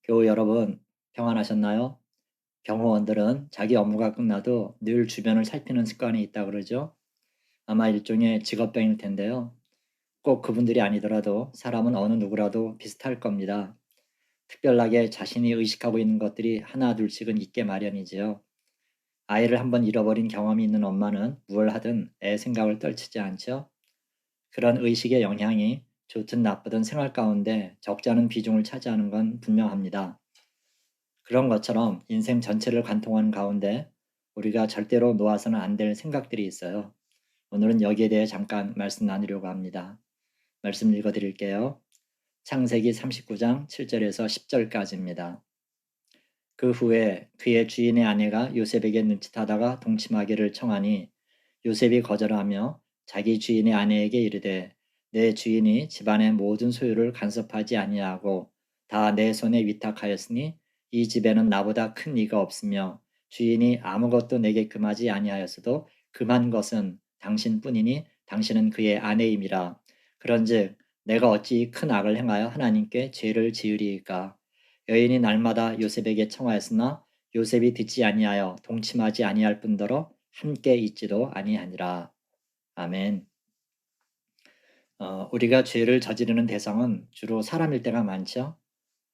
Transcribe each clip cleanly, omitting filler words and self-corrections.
교우 여러분, 평안하셨나요? 경호원들은 자기 업무가 끝나도 늘 주변을 살피는 습관이 있다 그러죠. 아마 일종의 직업병일 텐데요. 꼭 그분들이 아니더라도 사람은 어느 누구라도 비슷할 겁니다. 특별하게 자신이 의식하고 있는 것들이 하나 둘씩은 있게 마련이지요. 아이를 한번 잃어버린 경험이 있는 엄마는 무얼 하든 애 생각을 떨치지 않죠. 그런 의식의 영향이 좋든 나쁘든 생활 가운데 적지 않은 비중을 차지하는 건 분명합니다. 그런 것처럼 인생 전체를 관통하는 가운데 우리가 절대로 놓아서는 안 될 생각들이 있어요. 오늘은 여기에 대해 잠깐 말씀 나누려고 합니다. 말씀 읽어 드릴게요. 창세기 39장 7절에서 10절까지입니다. 그 후에 그의 주인의 아내가 요셉에게 눈짓하다가 동침하기를 청하니 요셉이 거절하며 자기 주인의 아내에게 이르되 내 주인이 집안의 모든 소유를 간섭하지 아니하고 다 내 손에 위탁하였으니 이 집에는 나보다 큰 이가 없으며 주인이 아무것도 내게 금하지 아니하였어도 금한 것은 당신뿐이니 당신은 그의 아내임이라. 그런즉 내가 어찌 큰 악을 행하여 하나님께 죄를 지으리이까. 여인이 날마다 요셉에게 청하였으나 요셉이 듣지 아니하여 동침하지 아니할 뿐더러 함께 있지도 아니하니라. 아멘. 우리가 죄를 저지르는 대상은 주로 사람일 때가 많죠.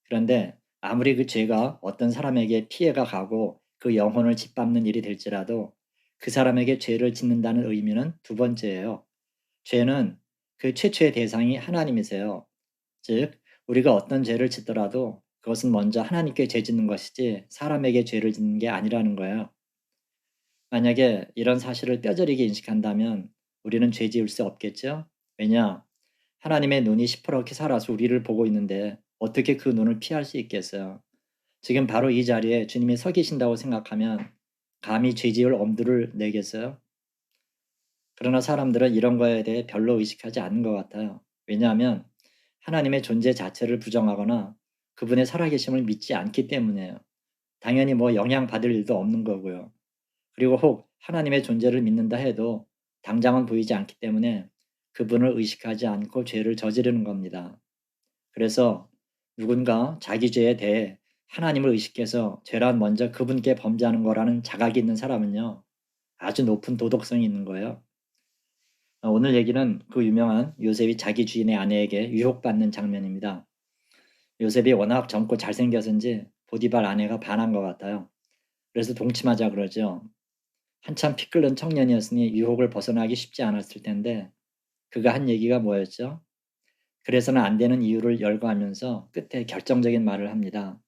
그런데 아무리 그 죄가 어떤 사람에게 피해가 가고 그 영혼을 짓밟는 일이 될지라도 그 사람에게 죄를 짓는다는 의미는 두 번째예요. 죄는 그 최초의 대상이 하나님이세요. 즉, 우리가 어떤 죄를 짓더라도 그것은 먼저 하나님께 죄 짓는 것이지 사람에게 죄를 짓는 게 아니라는 거예요. 만약에 이런 사실을 뼈저리게 인식한다면 우리는 죄 지을 수 없겠죠? 왜냐? 하나님의 눈이 시퍼렇게 살아서 우리를 보고 있는데 어떻게 그 눈을 피할 수 있겠어요? 지금 바로 이 자리에 주님이 서 계신다고 생각하면 감히 죄 지을 엄두를 내겠어요? 그러나 사람들은 이런 거에 대해 별로 의식하지 않는 것 같아요. 왜냐하면 하나님의 존재 자체를 부정하거나 그분의 살아계심을 믿지 않기 때문이에요. 당연히 뭐 영향받을 일도 없는 거고요. 그리고 혹 하나님의 존재를 믿는다 해도 당장은 보이지 않기 때문에 그분을 의식하지 않고 죄를 저지르는 겁니다. 그래서 누군가 자기 죄에 대해 하나님을 의식해서 죄란 먼저 그분께 범죄하는 거라는 자각이 있는 사람은요, 아주 높은 도덕성이 있는 거예요. 오늘 얘기는 그 유명한 요셉이 자기 주인의 아내에게 유혹받는 장면입니다. 요셉이 워낙 젊고 잘생겨서인지 보디발 아내가 반한 것 같아요. 그래서 동침하자 그러죠. 한참 피 끓는 청년이었으니 유혹을 벗어나기 쉽지 않았을 텐데 그가 한 얘기가 뭐였죠? 그래서는 안 되는 이유를 열거하면서 끝에 결정적인 말을 합니다.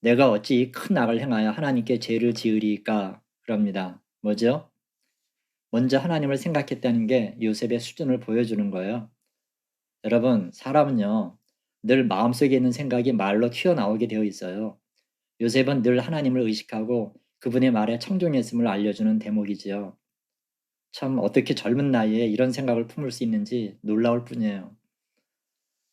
내가 어찌 이 큰 악을 행하여 하나님께 죄를 지으리까? 그럽니다. 뭐죠? 먼저 하나님을 생각했다는 게 요셉의 수준을 보여주는 거예요. 여러분, 사람은요, 늘 마음속에 있는 생각이 말로 튀어나오게 되어 있어요. 요셉은 늘 하나님을 의식하고 그분의 말에 청종했음을 알려주는 대목이지요. 참 어떻게 젊은 나이에 이런 생각을 품을 수 있는지 놀라울 뿐이에요.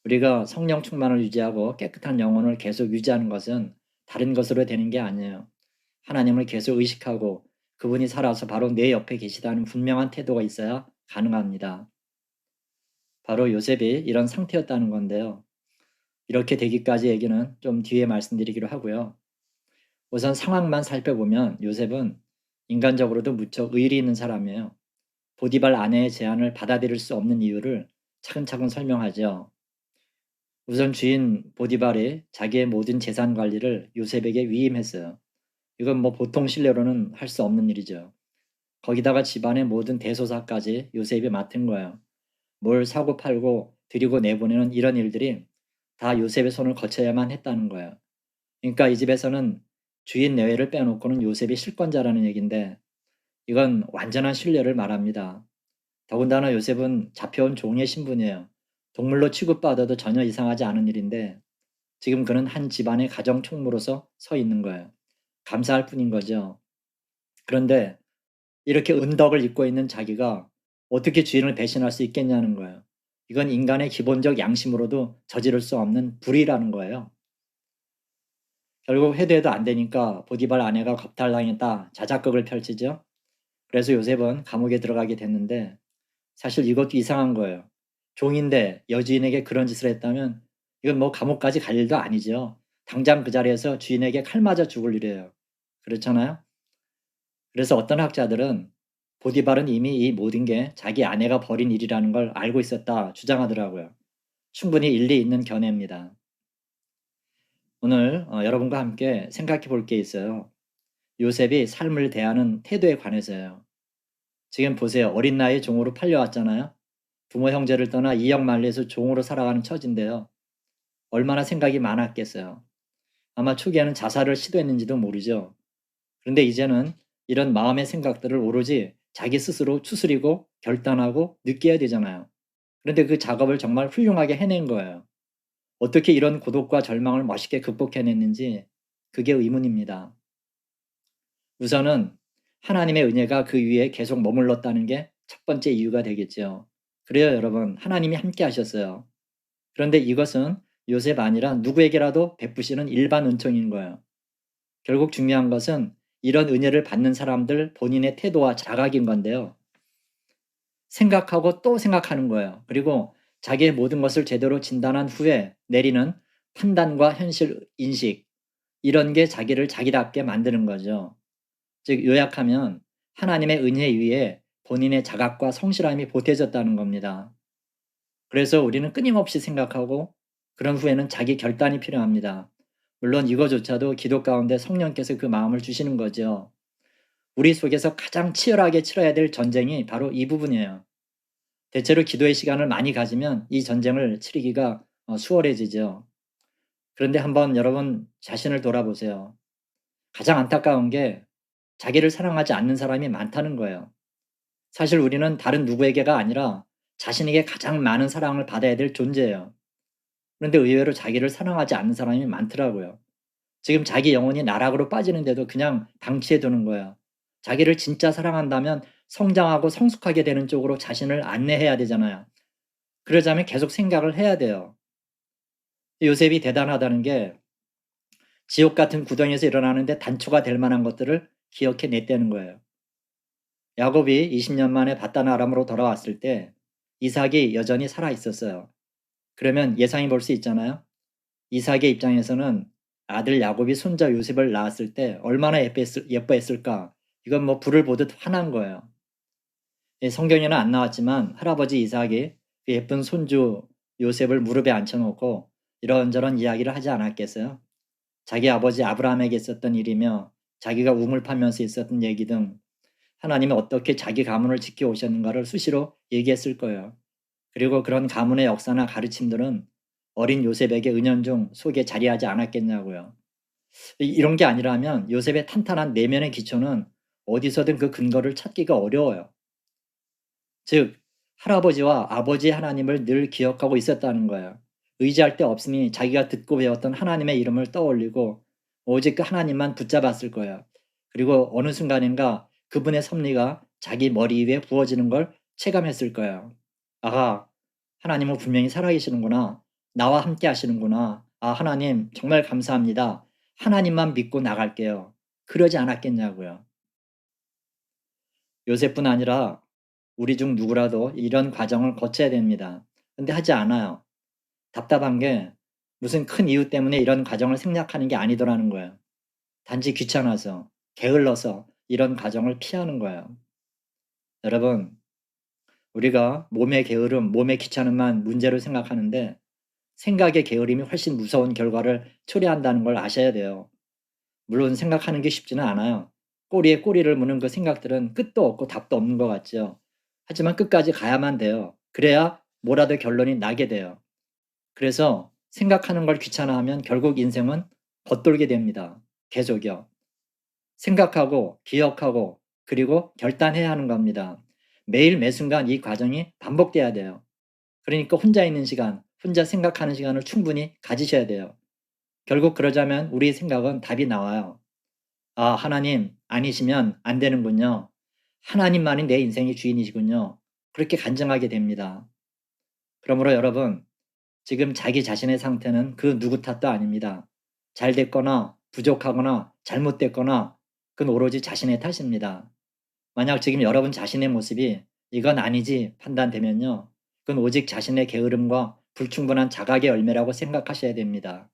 우리가 성령 충만을 유지하고 깨끗한 영혼을 계속 유지하는 것은 다른 것으로 되는 게 아니에요. 하나님을 계속 의식하고 그분이 살아서 바로 내 옆에 계시다는 분명한 태도가 있어야 가능합니다. 바로 요셉이 이런 상태였다는 건데요. 이렇게 되기까지 얘기는 좀 뒤에 말씀드리기로 하고요. 우선 상황만 살펴보면 요셉은 인간적으로도 무척 의리 있는 사람이에요. 보디발 아내의 제안을 받아들일 수 없는 이유를 차근차근 설명하죠. 우선 주인 보디발이 자기의 모든 재산 관리를 요셉에게 위임했어요. 이건 뭐 보통 신뢰로는 할 수 없는 일이죠. 거기다가 집안의 모든 대소사까지 요셉이 맡은 거예요. 뭘 사고 팔고 드리고 내보내는 이런 일들이 다 요셉의 손을 거쳐야만 했다는 거예요. 그러니까 이 집에서는 주인 내외를 빼놓고는 요셉이 실권자라는 얘기인데 이건 완전한 신뢰를 말합니다. 더군다나 요셉은 잡혀온 종의 신분이에요. 동물로 취급받아도 전혀 이상하지 않은 일인데 지금 그는 한 집안의 가정 총무로서 서 있는 거예요. 감사할 뿐인 거죠. 그런데 이렇게 은덕을 입고 있는 자기가 어떻게 주인을 배신할 수 있겠냐는 거예요. 이건 인간의 기본적 양심으로도 저지를 수 없는 불의라는 거예요. 결국 해도 해도 안 되니까 보디발 아내가 겁탈당했다 자작극을 펼치죠. 그래서 요셉은 감옥에 들어가게 됐는데 사실 이것도 이상한 거예요. 종인데 여주인에게 그런 짓을 했다면 이건 뭐 감옥까지 갈 일도 아니죠. 당장 그 자리에서 주인에게 칼 맞아 죽을 일이에요. 그렇잖아요? 그래서 어떤 학자들은 보디발은 이미 이 모든 게 자기 아내가 벌인 일이라는 걸 알고 있었다 주장하더라고요. 충분히 일리 있는 견해입니다. 오늘 여러분과 함께 생각해 볼 게 있어요. 요셉이 삶을 대하는 태도에 관해서요. 지금 보세요. 어린 나이에 종으로 팔려왔잖아요. 부모 형제를 떠나 이역 만리에서 종으로 살아가는 처지인데요. 얼마나 생각이 많았겠어요. 아마 초기에는 자살을 시도했는지도 모르죠. 그런데 이제는 이런 마음의 생각들을 오로지 자기 스스로 추스리고 결단하고 느껴야 되잖아요. 그런데 그 작업을 정말 훌륭하게 해낸 거예요. 어떻게 이런 고독과 절망을 멋있게 극복해냈는지 그게 의문입니다. 우선은 하나님의 은혜가 그 위에 계속 머물렀다는 게 첫 번째 이유가 되겠죠. 그래요, 여러분. 하나님이 함께 하셨어요. 그런데 이것은 요셉 아니라 누구에게라도 베푸시는 일반 은총인 거예요. 결국 중요한 것은 이런 은혜를 받는 사람들 본인의 태도와 자각인 건데요. 생각하고 또 생각하는 거예요. 그리고 자기의 모든 것을 제대로 진단한 후에 내리는 판단과 현실 인식, 이런 게 자기를 자기답게 만드는 거죠. 즉 요약하면 하나님의 은혜 위에 본인의 자각과 성실함이 보태졌다는 겁니다. 그래서 우리는 끊임없이 생각하고 그런 후에는 자기 결단이 필요합니다. 물론 이거조차도 기도 가운데 성령께서 그 마음을 주시는 거죠. 우리 속에서 가장 치열하게 치러야 될 전쟁이 바로 이 부분이에요. 대체로 기도의 시간을 많이 가지면 이 전쟁을 치르기가 수월해지죠. 그런데 한번 여러분 자신을 돌아보세요. 가장 안타까운 게 자기를 사랑하지 않는 사람이 많다는 거예요. 사실 우리는 다른 누구에게가 아니라 자신에게 가장 많은 사랑을 받아야 될 존재예요. 그런데 의외로 자기를 사랑하지 않는 사람이 많더라고요. 지금 자기 영혼이 나락으로 빠지는데도 그냥 방치해 두는 거예요. 자기를 진짜 사랑한다면 성장하고 성숙하게 되는 쪽으로 자신을 안내해야 되잖아요. 그러자면 계속 생각을 해야 돼요. 요셉이 대단하다는 게 지옥 같은 구덩이에서 일어나는데 단초가 될 만한 것들을 기억해 냈다는 거예요. 야곱이 20년 만에 바단 아람으로 돌아왔을 때 이삭이 여전히 살아 있었어요. 그러면 예상해 볼 수 있잖아요. 이삭의 입장에서는 아들 야곱이 손자 요셉을 낳았을 때 얼마나 예뻐했을까. 이건 뭐 불을 보듯 화난 거예요. 예, 성경에는 안 나왔지만 할아버지 이삭이 그 예쁜 손주 요셉을 무릎에 앉혀놓고 이런저런 이야기를 하지 않았겠어요? 자기 아버지 아브라함에게 있었던 일이며 자기가 우물 파면서 있었던 얘기 등 하나님이 어떻게 자기 가문을 지켜오셨는가를 수시로 얘기했을 거예요. 그리고 그런 가문의 역사나 가르침들은 어린 요셉에게 은연중 속에 자리하지 않았겠냐고요. 이런 게 아니라면 요셉의 탄탄한 내면의 기초는 어디서든 그 근거를 찾기가 어려워요. 즉 할아버지와 아버지 하나님을 늘 기억하고 있었다는 거예요. 의지할 데 없으니 자기가 듣고 배웠던 하나님의 이름을 떠올리고 오직 그 하나님만 붙잡았을 거예요. 그리고 어느 순간인가 그분의 섭리가 자기 머리 위에 부어지는 걸 체감했을 거예요. 아하, 하나님은 분명히 살아계시는구나. 나와 함께 하시는구나. 아, 하나님 정말 감사합니다. 하나님만 믿고 나갈게요. 그러지 않았겠냐고요. 요셉뿐 아니라 우리 중 누구라도 이런 과정을 거쳐야 됩니다. 근데 하지 않아요. 답답한 게 무슨 큰 이유 때문에 이런 과정을 생략하는 게 아니더라는 거예요. 단지 귀찮아서, 게을러서 이런 과정을 피하는 거예요. 여러분, 우리가 몸의 게으름, 몸의 귀찮음만 문제로 생각하는데 생각의 게으름이 훨씬 무서운 결과를 초래한다는 걸 아셔야 돼요. 물론 생각하는 게 쉽지는 않아요. 꼬리에 꼬리를 무는 그 생각들은 끝도 없고 답도 없는 것 같죠. 하지만 끝까지 가야만 돼요. 그래야 뭐라도 결론이 나게 돼요. 그래서 생각하는 걸 귀찮아하면 결국 인생은 겉돌게 됩니다. 계속요. 생각하고 기억하고 그리고 결단해야 하는 겁니다. 매일 매순간 이 과정이 반복돼야 돼요. 그러니까 혼자 있는 시간, 혼자 생각하는 시간을 충분히 가지셔야 돼요. 결국 그러자면 우리 생각은 답이 나와요. 아, 하나님 아니시면 안 되는군요. 하나님만이 내 인생의 주인이시군요. 그렇게 간증하게 됩니다. 그러므로 여러분, 지금 자기 자신의 상태는 그 누구 탓도 아닙니다. 잘 됐거나 부족하거나 잘못됐거나 그건 오로지 자신의 탓입니다. 만약 지금 여러분 자신의 모습이 이건 아니지 판단되면요. 그건 오직 자신의 게으름과 불충분한 자각의 열매라고 생각하셔야 됩니다.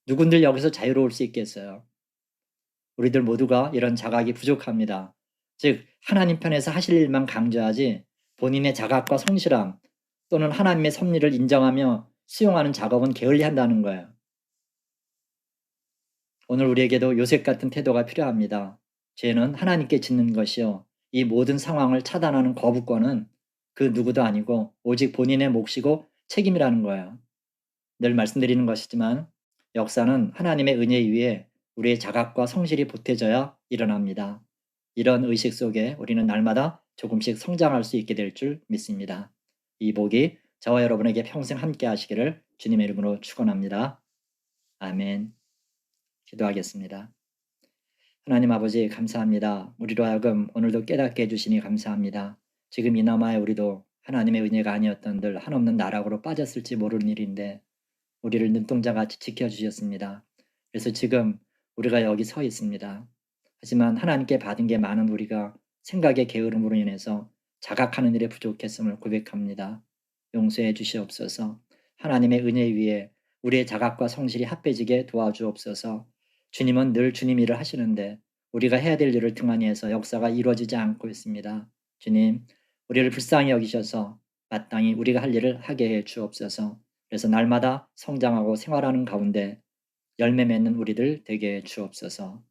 누군들 여기서 자유로울 수 있겠어요? 우리들 모두가 이런 자각이 부족합니다. 즉 하나님 편에서 하실 일만 강조하지 본인의 자각과 성실함 또는 하나님의 섭리를 인정하며 수용하는 작업은 게을리한다는 거예요. 오늘 우리에게도 요셉 같은 태도가 필요합니다. 죄는 하나님께 짓는 것이요. 이 모든 상황을 차단하는 거부권은 그 누구도 아니고 오직 본인의 몫이고 책임이라는 거예요. 늘 말씀드리는 것이지만 역사는 하나님의 은혜 위에 우리의 자각과 성실이 보태져야 일어납니다. 이런 의식 속에 우리는 날마다 조금씩 성장할 수 있게 될 줄 믿습니다. 이 복이 저와 여러분에게 평생 함께 하시기를 주님의 이름으로 축원합니다. 아멘. 기도하겠습니다. 하나님 아버지 감사합니다. 우리로 하여금 오늘도 깨닫게 해주시니 감사합니다. 지금 이나마에 우리도 하나님의 은혜가 아니었던들 한없는 나락으로 빠졌을지 모르는 일인데 우리를 눈동자같이 지켜주셨습니다. 그래서 지금 우리가 여기 서 있습니다. 하지만 하나님께 받은 게 많은 우리가 생각의 게으름으로 인해서 자각하는 일에 부족했음을 고백합니다. 용서해 주시옵소서. 하나님의 은혜 위에 우리의 자각과 성실이 합해지게 도와주옵소서. 주님은 늘 주님 일을 하시는데 우리가 해야 될 일을 등한히 해서 역사가 이루어지지 않고 있습니다. 주님, 우리를 불쌍히 여기셔서 마땅히 우리가 할 일을 하게 해 주옵소서. 그래서 날마다 성장하고 생활하는 가운데 열매 맺는 우리들 되게 해 주옵소서.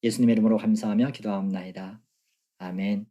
예수님의 이름으로 감사하며 기도하옵나이다. 아멘.